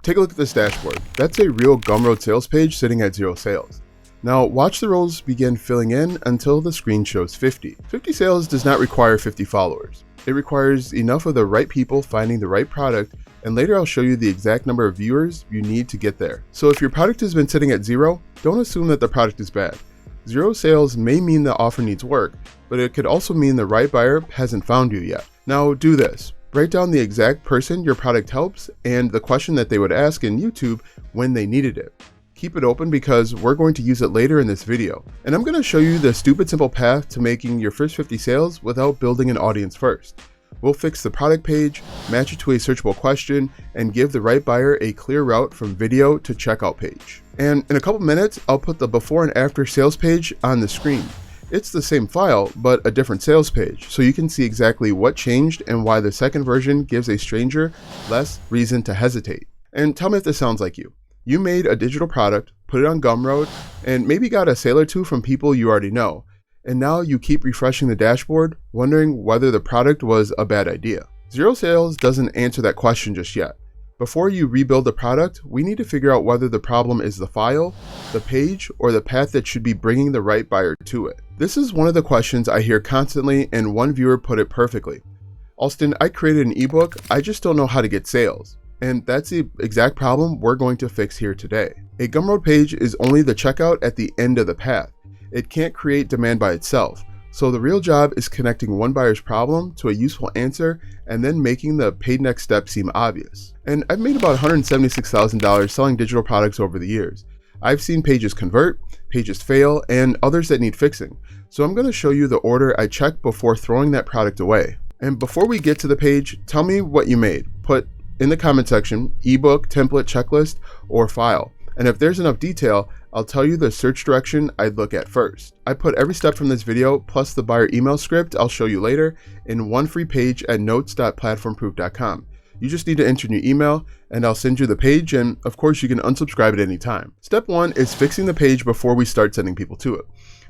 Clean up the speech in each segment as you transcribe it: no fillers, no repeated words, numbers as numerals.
Take a look at this dashboard. That's a real Gumroad sales page sitting at 0 sales. Now watch the rows begin filling in until the screen shows 50. 50 sales does not require 50 followers. It requires enough of the right people finding the right product, and later I'll show you the exact number of viewers you need to get there. So if your product has been sitting at 0, don't assume that the product is bad. 0 sales may mean the offer needs work, but it could also mean the right buyer hasn't found you yet. Now do this. Write down the exact person your product helps and the question that they would ask in YouTube when they needed it. Keep it open because we're going to use it later in this video. And I'm going to show you the stupid simple path to making your first 50 sales without building an audience first. We'll fix the product page, match it to a searchable question, and give the right buyer a clear route from video to checkout page. And in a couple minutes, I'll put the before and after sales page on the screen. It's the same file, but a different sales page, so you can see exactly what changed and why the second version gives a stranger less reason to hesitate. And tell me if this sounds like you. You made a digital product, put it on Gumroad, and maybe got a sale or two from people you already know. And now you keep refreshing the dashboard, wondering whether the product was a bad idea. 0 sales doesn't answer that question just yet. Before you rebuild the product, we need to figure out whether the problem is the file, the page, or the path that should be bringing the right buyer to it. This is one of the questions I hear constantly, and one viewer put it perfectly. Alston, I created an ebook, I just don't know how to get sales. And that's the exact problem we're going to fix here today. A Gumroad page is only the checkout at the end of the path. It can't create demand by itself. So the real job is connecting one buyer's problem to a useful answer and then making the paid next step seem obvious. And I've made about $176,000 selling digital products over the years. I've seen pages convert, pages fail, and others that need fixing. So I'm going to show you the order I check before throwing that product away. And before we get to the page, tell me what you made. Put in the comment section, ebook, template, checklist, or file. And if there's enough detail, I'll tell you the search direction I'd look at first. I put every step from this video, plus the buyer email script I'll show you later, in one free page at notes.platformproof.com. You just need to enter your email, and I'll send you the page, and of course you can unsubscribe at any time. Step 1 is fixing the page before we start sending people to it.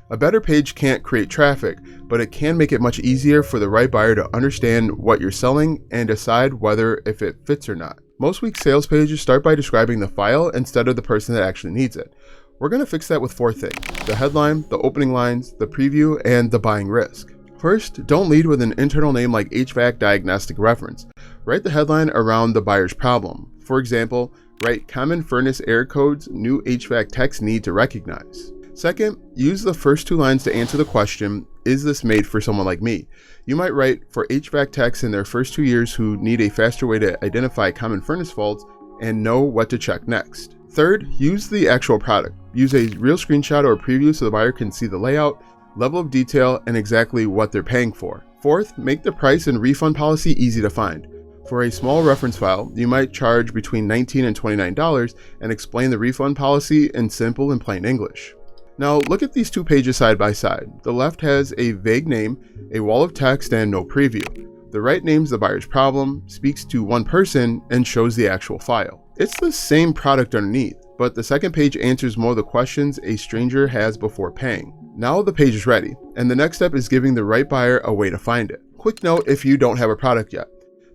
A better page can't create traffic, but it can make it much easier for the right buyer to understand what you're selling and decide whether if it fits or not. Most weak sales pages start by describing the file instead of the person that actually needs it. We're going to fix that with 4 things: the headline, the opening lines, the preview, and the buying risk. First, don't lead with an internal name like HVAC diagnostic reference. Write the headline around the buyer's problem. For example, write common furnace error codes new HVAC techs need to recognize. Second, use the first 2 lines to answer the question, is this made for someone like me? You might write, for HVAC techs in their first 2 years who need a faster way to identify common furnace faults and know what to check next. Third, use the actual product. Use a real screenshot or preview so the buyer can see the layout, level of detail, and exactly what they're paying for. Fourth, make the price and refund policy easy to find. For a small reference file, you might charge between $19 and $29 and explain the refund policy in simple and plain English. Now look at these 2 pages side by side. The left has a vague name, a wall of text, and no preview. The right names the buyer's problem, speaks to one person, and shows the actual file. It's the same product underneath, but the second page answers more of the questions a stranger has before paying. Now the page is ready, and the next step is giving the right buyer a way to find it. Quick note if you don't have a product yet.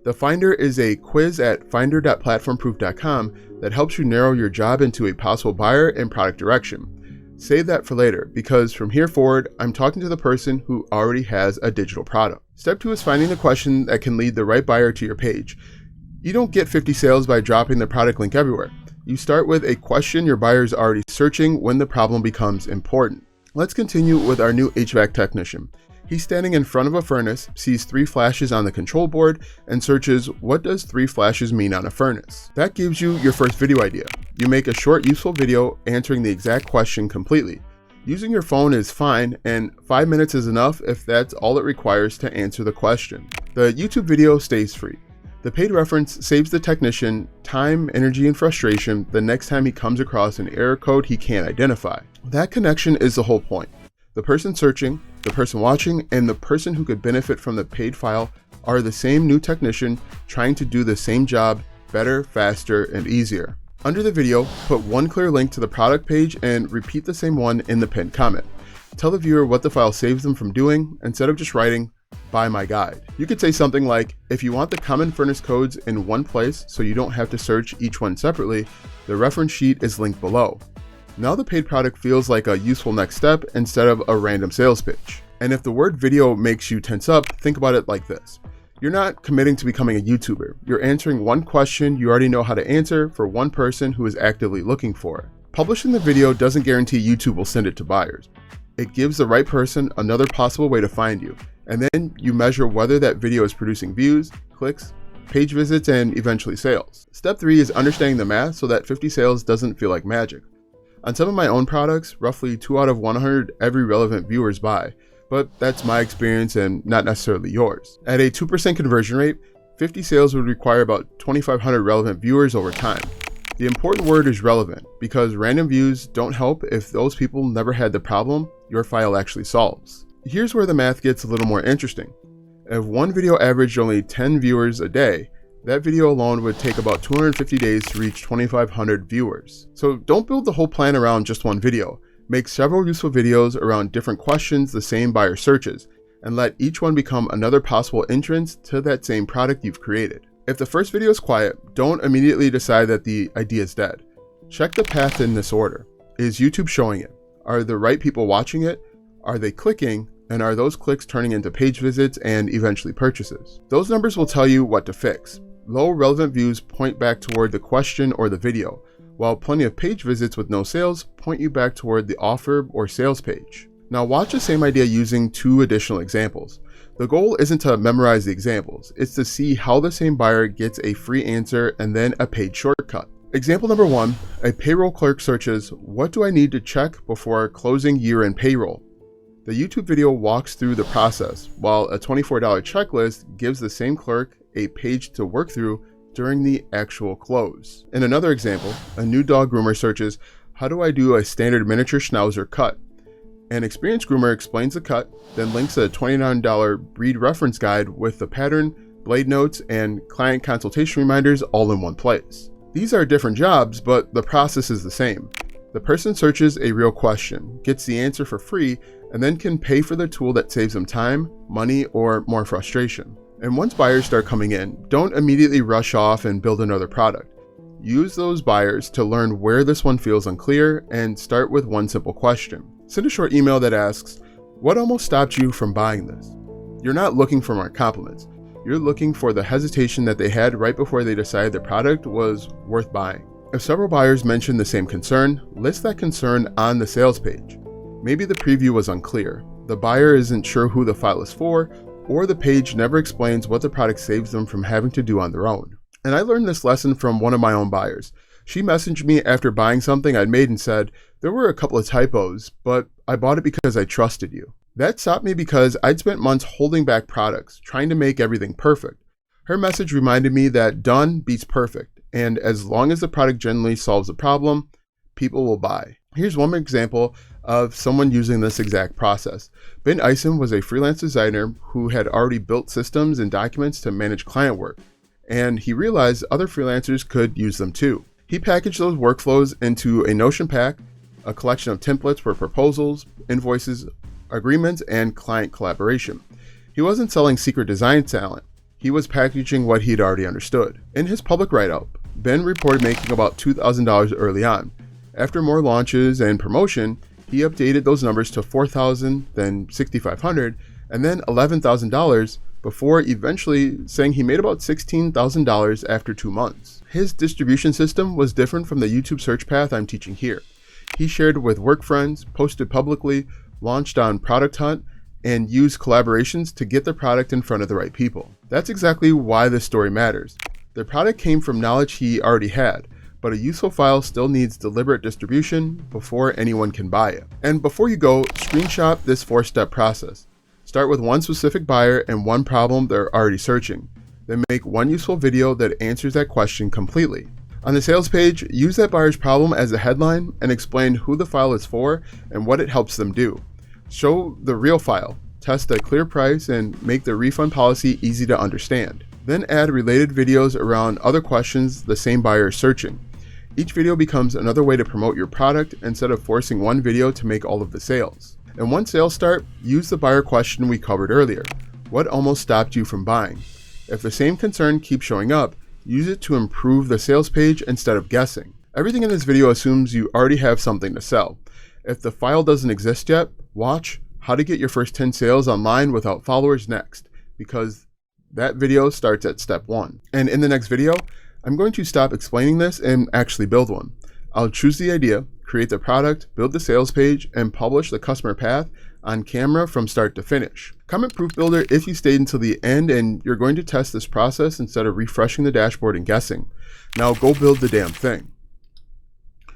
The Finder is a quiz at finder.platformproof.com that helps you narrow your job into a possible buyer and product direction. Save that for later, because from here forward, I'm talking to the person who already has a digital product. Step 2 is finding the question that can lead the right buyer to your page. You don't get 50 sales by dropping the product link everywhere. You start with a question your buyer is already searching when the problem becomes important. Let's continue with our new HVAC technician. He's standing in front of a furnace, sees 3 flashes on the control board, and searches, what does 3 flashes mean on a furnace? That gives you your first video idea. You make a short, useful video answering the exact question completely. Using your phone is fine, and 5 minutes is enough if that's all it requires to answer the question. The YouTube video stays free. The paid reference saves the technician time, energy, and frustration the next time he comes across an error code he can't identify. That connection is the whole point. The person searching, the person watching, and the person who could benefit from the paid file are the same new technician trying to do the same job better, faster, and easier. Under the video, put one clear link to the product page and repeat the same one in the pinned comment. Tell the viewer what the file saves them from doing instead of just writing, buy my guide. You could say something like, if you want the common furnace codes in one place so you don't have to search each one separately, the reference sheet is linked below. Now the paid product feels like a useful next step instead of a random sales pitch. And if the word video makes you tense up, think about it like this. You're not committing to becoming a YouTuber. You're answering one question you already know how to answer for one person who is actively looking for it. Publishing the video doesn't guarantee YouTube will send it to buyers. It gives the right person another possible way to find you, and then you measure whether that video is producing views, clicks, page visits, and eventually sales. Step 3 is understanding the math so that 50 sales doesn't feel like magic. On some of my own products, roughly 2 out of 100 every relevant viewers buy, but that's my experience and not necessarily yours. At a 2% conversion rate, 50 sales would require about 2,500 relevant viewers over time. The important word is relevant, because random views don't help if those people never had the problem your file actually solves. Here's where the math gets a little more interesting. If one video averaged only 10 viewers a day, that video alone would take about 250 days to reach 2,500 viewers. So don't build the whole plan around just one video. Make several useful videos around different questions the same buyer searches, and let each one become another possible entrance to that same product you've created. If the first video is quiet, don't immediately decide that the idea is dead. Check the path in this order. Is YouTube showing it? Are the right people watching it? Are they clicking? And are those clicks turning into page visits and eventually purchases? Those numbers will tell you what to fix. Low relevant views point back toward the question or the video, while plenty of page visits with no sales point you back toward the offer or sales page. Now watch the same idea using 2 additional examples. The goal isn't to memorize the examples, it's to see how the same buyer gets a free answer and then a paid shortcut. Example number 1, a payroll clerk searches, what do I need to check before closing year-end payroll? The YouTube video walks through the process, while a $24 checklist gives the same clerk a page to work through during the actual close. In another example, a new dog groomer searches, how do I do a standard miniature schnauzer cut? An experienced groomer explains the cut, then links a $29 breed reference guide with the pattern, blade notes, and client consultation reminders all in one place. These are different jobs, but the process is the same. The person searches a real question, gets the answer for free, and then can pay for the tool that saves them time, money, or more frustration. And once buyers start coming in, don't immediately rush off and build another product. Use those buyers to learn where this one feels unclear and start with one simple question. Send a short email that asks, what almost stopped you from buying this? You're not looking for more compliments. You're looking for the hesitation that they had right before they decided the product was worth buying. If several buyers mention the same concern, list that concern on the sales page. Maybe the preview was unclear, the buyer isn't sure who the file is for, or the page never explains what the product saves them from having to do on their own. And I learned this lesson from one of my own buyers. She messaged me after buying something I'd made and said, there were a couple of typos, but I bought it because I trusted you. That stopped me because I'd spent months holding back products, trying to make everything perfect. Her message reminded me that done beats perfect, and as long as the product generally solves the problem, people will buy. Here's one example of someone using this exact process. Ben Eisen was a freelance designer who had already built systems and documents to manage client work, and he realized other freelancers could use them too. He packaged those workflows into a Notion pack, a collection of templates for proposals, invoices, agreements, and client collaboration. He wasn't selling secret design talent. He was packaging what he'd already understood. In his public write-up, Ben reported making about $2,000 early on. After more launches and promotion, he updated those numbers to $4,000, then $6,500, and then $11,000 before eventually saying he made about $16,000 after 2 months. His distribution system was different from the YouTube search path I'm teaching here. He shared with work friends, posted publicly, launched on Product Hunt, and used collaborations to get the product in front of the right people. That's exactly why this story matters. The product came from knowledge he already had, but a useful file still needs deliberate distribution before anyone can buy it. And before you go, screenshot this 4-step process. Start with one specific buyer and one problem they're already searching. Then make one useful video that answers that question completely. On the sales page, use that buyer's problem as a headline and explain who the file is for and what it helps them do. Show the real file, test a clear price, and make the refund policy easy to understand. Then add related videos around other questions the same buyer is searching. Each video becomes another way to promote your product instead of forcing one video to make all of the sales. And once sales start, use the buyer question we covered earlier. What almost stopped you from buying? If the same concern keeps showing up, use it to improve the sales page instead of guessing. Everything in this video assumes you already have something to sell. If the file doesn't exist yet, watch how to get your first 10 sales online without followers next, because that video starts at step 1. And in the next video, I'm going to stop explaining this and actually build one. I'll choose the idea, create the product, build the sales page, and publish the customer path on camera from start to finish. Comment proof builder if you stayed until the end and you're going to test this process instead of refreshing the dashboard and guessing. Now go build the damn thing.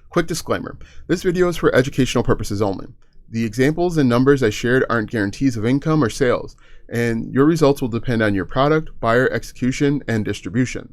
Quick disclaimer, this video is for educational purposes only. The examples and numbers I shared aren't guarantees of income or sales, and your results will depend on your product, buyer execution, and distribution.